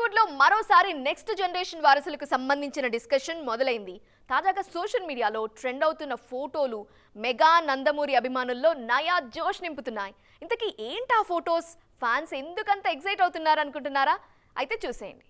టాలీవుడ్ లో మరోసారి next generation వారసులకు సంబంధించిన డిస్కషన్ మొదలైంది. తాజాగా సోషల్ మీడియాలో ట్రెండ్ అవుతున్న ఫోటోలు మెగా నందమూరి అభిమానుల్లో నయా జోష్ నింపుతున్నాయి. ఇంతకీ ఏంటి ఆ ఫోటోస్? ఫ్యాన్స్ ఎందుకంత ఎక్సైట్ అవుతున్నారు అనుకుంటున్నారా? అయితే చూసేయండి.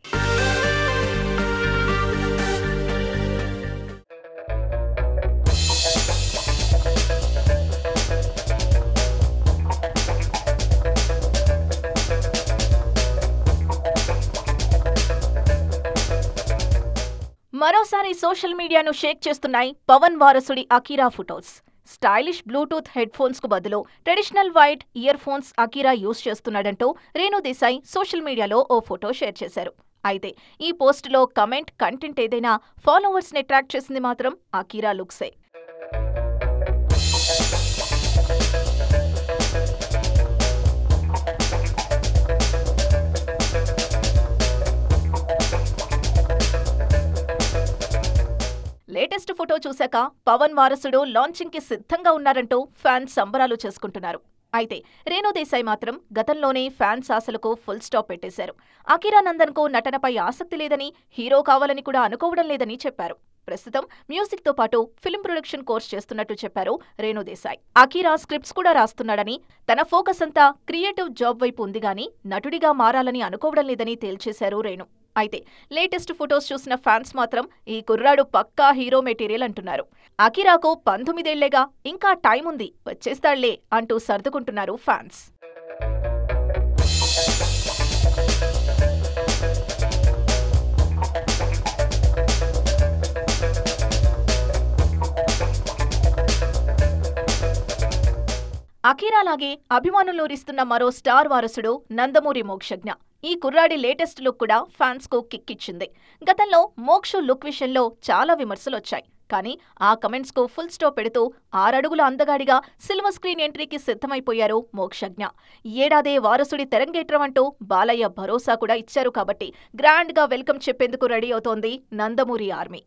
మరోసారి సోషల్ మీడియాను షేక్ చేస్తున్నాయి పవన్ వారసుడి Akira photos. Stylish bluetooth headphones కు బదులు traditional white earphones Akira use చేస్తున్నాడంటూ రేణు దేశాయ్ సోషల్ మీడియాలో ఓ ఫోటో షేర్ చేశారు. అయితే ఈ పోస్టులో కంటెంట్ ఏదైనా ఫాలోవర్స్ ని అట్రాక్ట్ చేసింది మాత్రం అకీరా లుక్సే. లేటెస్ట్ ఫోటో చూశాక పవన్ వారసుడు లాంచింగ్ కి సిద్ధంగా ఉన్నారంటూ ఫ్యాన్స్ సంబరాలు చేసుకుంటున్నారు. అయితే రేణు దేశాయ్ మాత్రం గతంలోనే ఫ్యాన్స్ ఆశలకు ఫుల్ స్టాప్ పెట్టేశారు. అకీరా నందన్ కు నటనపై ఆసక్తి లేదని, హీరో కావాలని కూడా అనుకోవడం లేదని చెప్పారు. ప్రస్తుతం మ్యూజిక్ తో పాటు ఫిల్మ్ ప్రొడక్షన్ కోర్స్ చేస్తున్నట్టు చెప్పారు రేణు దేశాయ్. అకీరా స్క్రిప్ట్స్ కూడా రాస్తున్నాడని, తన ఫోకస్ అంతా క్రియేటివ్ జాబ్ వైపు ఉంది గాని నటుడిగా మారాలని అనుకోవడం లేదని తేల్చేశారు రేణు. అయితే లేటెస్ట్ ఫొటోస్ చూసిన ఫ్యాన్స్ మాత్రం ఈ కుర్రాడు పక్కా హీరో మెటీరియల్ అంటున్నారు. అకీరాకు 19 ఏళ్లేగా, ఇంకా టైం ఉంది, వచ్చేస్తాళ్లే అంటూ సర్దుకుంటున్నారు ఫ్యాన్స్. అకీరాలాగే అభిమానులూరిస్తున్న మరో స్టార్ వారసుడు నందమూరి మోక్షజ్ఞ. ఈ కుర్రాడి లేటెస్ట్ లుక్ కూడా ఫ్యాన్స్ కు కిక్ ఇచ్చింది. గతంలో మోక్షు లుక్ విషయంలో చాలా విమర్శలొచ్చాయి. కానీ ఆ కమెంట్స్ కు ఫుల్ స్టాప్ పెడుతూ 6 అడుగుల అందగాడిగా సిల్వర్ స్క్రీన్ ఎంట్రీకి సిద్ధమైపోయారు మోక్షజ్ఞ. ఏడాదే వారసుడి తెరంగేట్రం అంటూ బాలయ్య భరోసా కూడా ఇచ్చారు కాబట్టి గ్రాండ్ గా వెల్కమ్ చెప్పేందుకు రెడీ అవుతోంది నందమూరి ఆర్మీ.